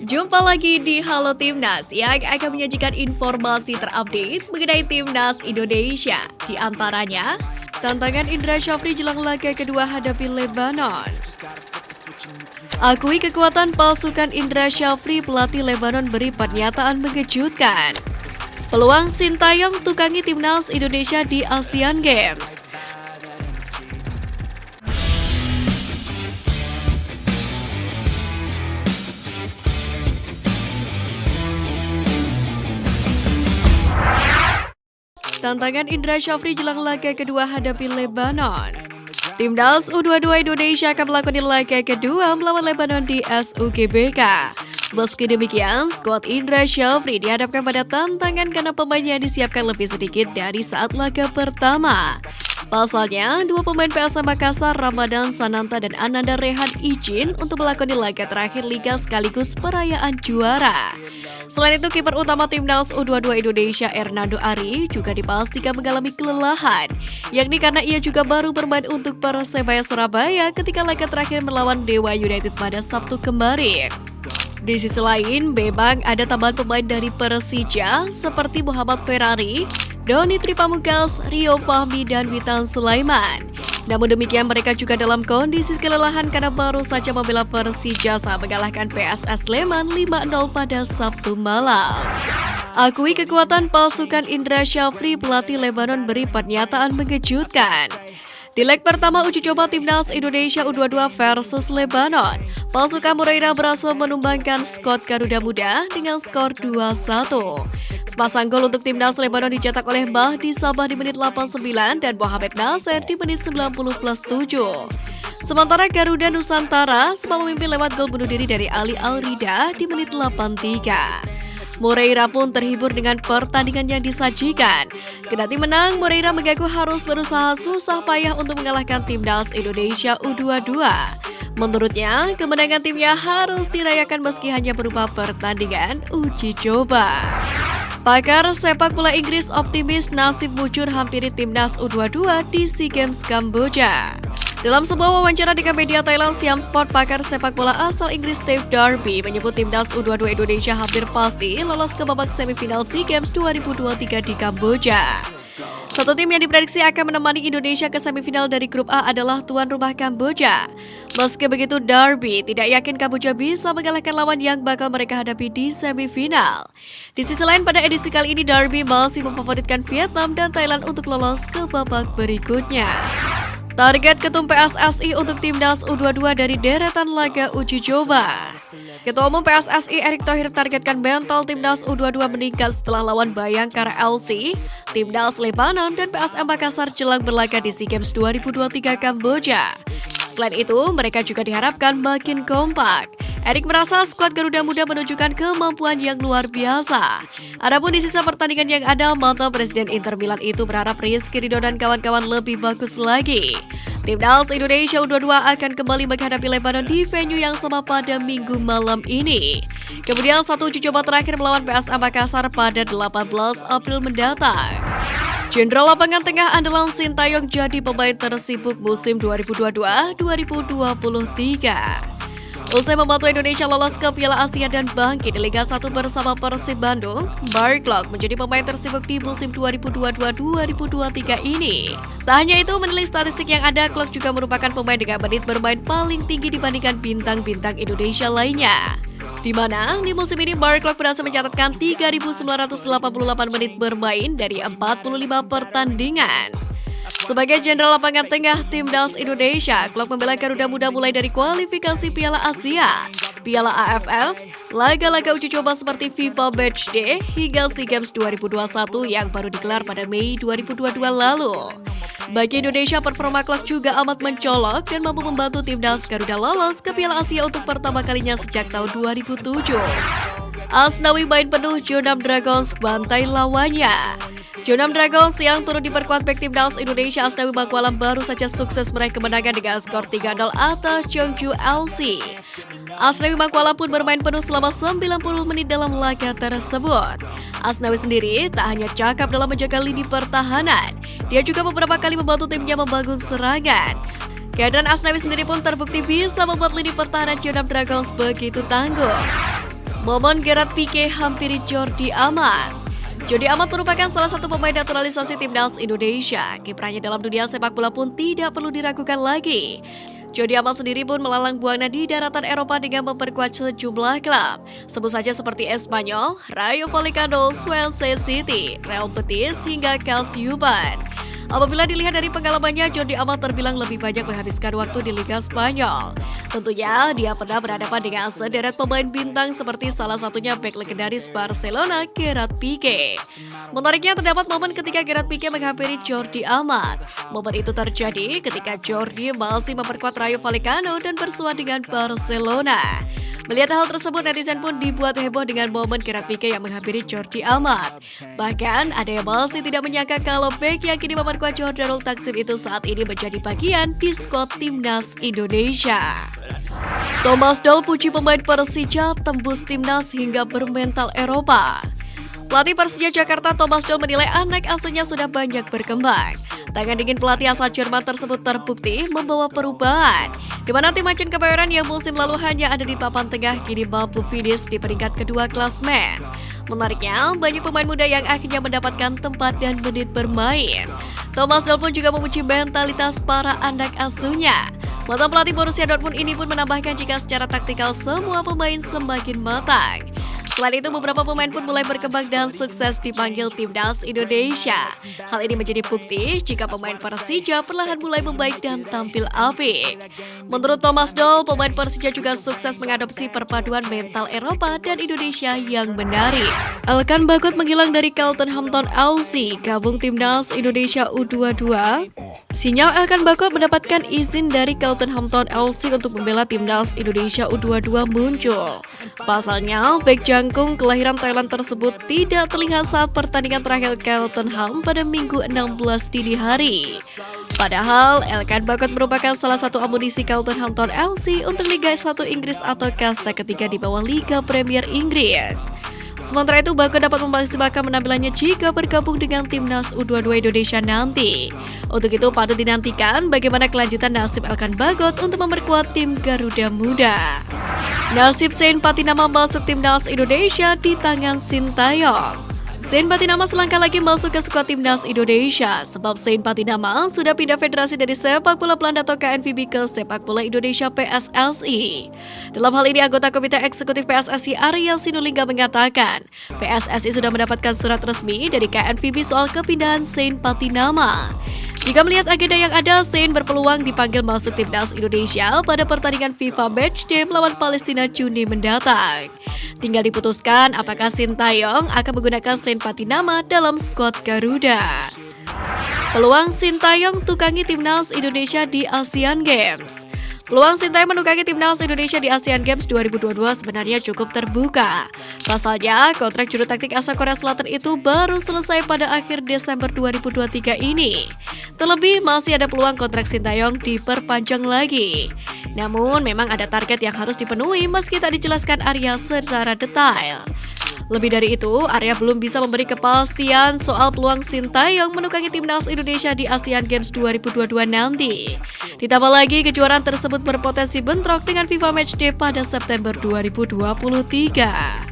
Jumpa lagi di Halo Timnas yang akan menyajikan informasi terupdate mengenai Timnas Indonesia. Di antaranya, tantangan Indra Syafri jelang laga kedua hadapi Lebanon. Akui kekuatan pasukan Indra Syafri, pelatih Lebanon beri pernyataan mengejutkan. Peluang Sintayong tukangi Timnas Indonesia di Asian Games. Tantangan Indra Syafri jelang laga kedua hadapi Lebanon. Timnas U22 Indonesia akan melakoni laga kedua melawan Lebanon di SUGBK. Meski demikian, skuad Indra Syafri dihadapkan pada tantangan karena pemainnya disiapkan lebih sedikit dari saat laga pertama. Pasalnya, dua pemain PSM Makassar, Ramadan Sananta dan Ananda Rehan izin untuk melakoni laga terakhir Liga sekaligus perayaan juara. Selain itu, kiper utama Timnas U22 Indonesia Hernando Ari juga dipastikan mengalami kelelahan, yakni karena ia juga baru bermain untuk Persebaya Surabaya ketika laga terakhir melawan Dewa United pada Sabtu kemarin. Di sisi lain, memang ada tambahan pemain dari Persija seperti Muhammad Ferrari, Doni Tripamungkas, Rio Fahmi, dan Witan Sulaiman. Namun demikian, mereka juga dalam kondisi kelelahan karena baru saja membela Persija saat mengalahkan PSS Sleman 5-0 pada Sabtu malam. Akui kekuatan pasukan Indra Syafri, pelatih Lebanon beri pernyataan mengejutkan. Di leg pertama uji coba Timnas Indonesia U22 versus Lebanon, pasukan Moreira berhasil menumbangkan skuad Garuda Muda dengan skor 2-1. Sepasang gol untuk Timnas Lebanon dicetak oleh Mahdi Sabah di menit 89 dan Mohamed Nasser di menit 90+7. Sementara Garuda Nusantara sempat memimpin lewat gol bunuh diri dari Ali Alrida di menit 83. Moreira pun terhibur dengan pertandingan yang disajikan. Kendati menang, Moreira mengaku harus berusaha susah payah untuk mengalahkan Timnas Indonesia U22. Menurutnya, kemenangan timnya harus dirayakan meski hanya berupa pertandingan uji coba. Pakar sepak bola Inggris optimis nasib Mucur hampiri Timnas U22 di SEA Games Kamboja. Dalam sebuah wawancara dengan media Thailand Siam Sport, pakar sepak bola asal Inggris Steve Darby menyebut Timnas U22 Indonesia hampir pasti lolos ke babak semifinal SEA Games 2023 di Kamboja. Satu tim yang diprediksi akan menemani Indonesia ke semifinal dari grup A adalah tuan rumah Kamboja. Meski begitu, Darby tidak yakin Kamboja bisa mengalahkan lawan yang bakal mereka hadapi di semifinal. Di sisi lain, pada edisi kali ini Darby masih memfavoritkan Vietnam dan Thailand untuk lolos ke babak berikutnya. Target Ketum PSSI untuk Timnas U22 dari deretan laga uji coba. Ketua Umum PSSI Erick Thohir targetkan mental Timnas U22 meningkat setelah lawan Bayangkara LC, Timnas Lebanon, dan PSM Makassar jelang berlaga di SEA Games 2023 Kamboja. Selain itu, mereka juga diharapkan makin kompak. Erick merasa skuad Garuda Muda menunjukkan kemampuan yang luar biasa. Adapun di sisa pertandingan yang ada, mantan Presiden Inter Milan itu berharap Rizky Ridho dan kawan-kawan lebih bagus lagi. Timnas Indonesia U22 akan kembali menghadapi Lebanon di venue yang sama pada Minggu malam ini. Kemudian satu uji coba terakhir melawan PSM Makassar pada 18 April mendatang. Jenderal lapangan tengah andalan Sintayong jadi pemain tersibuk musim 2022-2023. Usai membantu Indonesia lolos ke Piala Asia dan bangkit di Liga 1 bersama Persib Bandung, Mark Klok menjadi pemain tersibuk di musim 2022-2023 ini. Tak hanya itu, menilai statistik yang ada, Klok juga merupakan pemain dengan menit bermain paling tinggi dibandingkan bintang-bintang Indonesia lainnya. Di mana di musim ini Mark Klok berhasil mencatatkan 3.988 menit bermain dari 45 pertandingan. Sebagai jenderal lapangan tengah Timnas Indonesia, Klok membela Garuda Muda mulai dari kualifikasi Piala Asia, Piala AFF, laga-laga uji coba seperti FIFA Matchday, hingga SEA Games 2021 yang baru digelar pada Mei 2022 lalu. Bagi Indonesia, performa Klok juga amat mencolok dan mampu membantu Timnas Garuda lolos ke Piala Asia untuk pertama kalinya sejak tahun 2007. Asnawi main penuh, Jeonnam Dragons bantai lawannya. Jeonnam Dragons yang turut diperkuat bek Timnas Indonesia Asnawi Mangkualam baru saja sukses meraih kemenangan dengan skor 3-0 atas Jeongju LC. Asnawi Mangkualam pun bermain penuh selama 90 menit dalam laga tersebut. Asnawi sendiri tak hanya cakap dalam menjaga lini pertahanan, dia juga beberapa kali membantu timnya membangun serangan. Kehadiran Asnawi sendiri pun terbukti bisa membuat lini pertahanan Jeonnam Dragons begitu tangguh. Momen Gerard Pique hampiri Jordi Amat. Jordi Amat merupakan salah satu pemain naturalisasi timnas Indonesia. Kiprahnya dalam dunia sepak bola pun tidak perlu diragukan lagi. Jordi Amat sendiri pun melalang buana di daratan Eropa dengan memperkuat sejumlah klub. Sebut saja seperti Espanyol, Rayo Vallecano, Swansea City, Real Betis hingga Calciuban. Apabila dilihat dari pengalamannya, Jordi Amat terbilang lebih banyak menghabiskan waktu di Liga Spanyol. Tentunya dia pernah berhadapan dengan sederet pemain bintang seperti salah satunya bek legendaris Barcelona, Gerard Pique. Menariknya terdapat momen ketika Gerard Pique menghampiri Jordi Amat. Momen itu terjadi ketika Jordi masih memperkuat Rayo Vallecano dan bersua dengan Barcelona. Melihat hal tersebut, netizen pun dibuat heboh dengan momen Gerard Pique yang menghampiri Jordi Amat. Bahkan ada yang masih tidak menyangka kalau bek yang kini memperkuat Jordanul Taksim itu saat ini menjadi bagian di skuad timnas Indonesia. Thomas Doll puji pemain Persija tembus timnas hingga bermental Eropa. Pelatih Persija Jakarta Thomas Doll menilai anak asuhnya sudah banyak berkembang. Tangan dingin pelatih asal Jerman tersebut terbukti membawa perubahan, di mana tim Macan Kemayoran yang musim lalu hanya ada di papan tengah kini mampu finish di peringkat kedua klasmen. Menariknya, banyak pemain muda yang akhirnya mendapatkan tempat dan menit bermain. Thomas Doll pun juga memuji mentalitas para anak asuhnya. Mantan pelatih Borussia Dortmund ini pun menambahkan jika secara taktikal semua pemain semakin matang. Selain itu, beberapa pemain pun mulai berkembang dan sukses dipanggil timnas Indonesia. Hal ini menjadi bukti jika pemain Persija perlahan mulai membaik dan tampil apik. Menurut Thomas Doll, pemain Persija juga sukses mengadopsi perpaduan mental Eropa dan Indonesia yang menarik. Elkan Bagot menghilang dari Charlton Hampton FC, gabung timnas Indonesia U22. Sinyal Elkan Bagot mendapatkan izin dari Charlton Hampton FC untuk membela timnas Indonesia U22 muncul. Pasalnya, bek jangkung kelahiran Thailand tersebut tidak terlihat saat pertandingan terakhir Charlton Ham pada Minggu 16 dini hari. Padahal, Elkan Bagot merupakan salah satu amunisi Charlton Hampton FC untuk Liga 1 Inggris atau kasta ketiga di bawah Liga Premier Inggris. Sementara itu, Bagot dapat memaksimalkan penampilannya jika bergabung dengan timnas U22 Indonesia nanti. Untuk itu, patut dinantikan bagaimana kelanjutan nasib Elkan Bagot untuk memperkuat tim Garuda Muda. Nasib Zain Patinama masuk timnas Indonesia di tangan Sintayong. Zain Patinama selangkah lagi masuk ke skuad timnas Indonesia sebab Zain Patinama sudah pindah federasi dari sepak bola Belanda atau KNVB ke sepak bola Indonesia PSSI. Dalam hal ini, anggota Komite Eksekutif PSSI Arya Sinulinga mengatakan PSSI sudah mendapatkan surat resmi dari KNVB soal kepindahan Zain Patinama. Jika melihat agenda yang ada, Zain berpeluang dipanggil masuk timnas Indonesia pada pertandingan FIFA Matchday melawan Palestina Juni mendatang. Tinggal diputuskan apakah Sintayong akan menggunakan Zain Patinama dalam skuad Garuda. Peluang Sintayong tukangi timnas Indonesia di Asian Games. Peluang Sintayong menukangi timnas Indonesia di Asian Games 2022 sebenarnya cukup terbuka. Pasalnya, kontrak juru taktik asal Korea Selatan itu baru selesai pada akhir Desember 2023 ini. Terlebih, masih ada peluang kontrak Sintayong diperpanjang lagi. Namun, memang ada target yang harus dipenuhi meski tak dijelaskan Arya secara detail. Lebih dari itu, Arya belum bisa memberi kepastian soal peluang Sintayong menukangi timnas Indonesia di Asian Games 2022 nanti. Ditambah lagi, kejuaraan tersebut berpotensi bentrok dengan FIFA Matchday pada September 2023.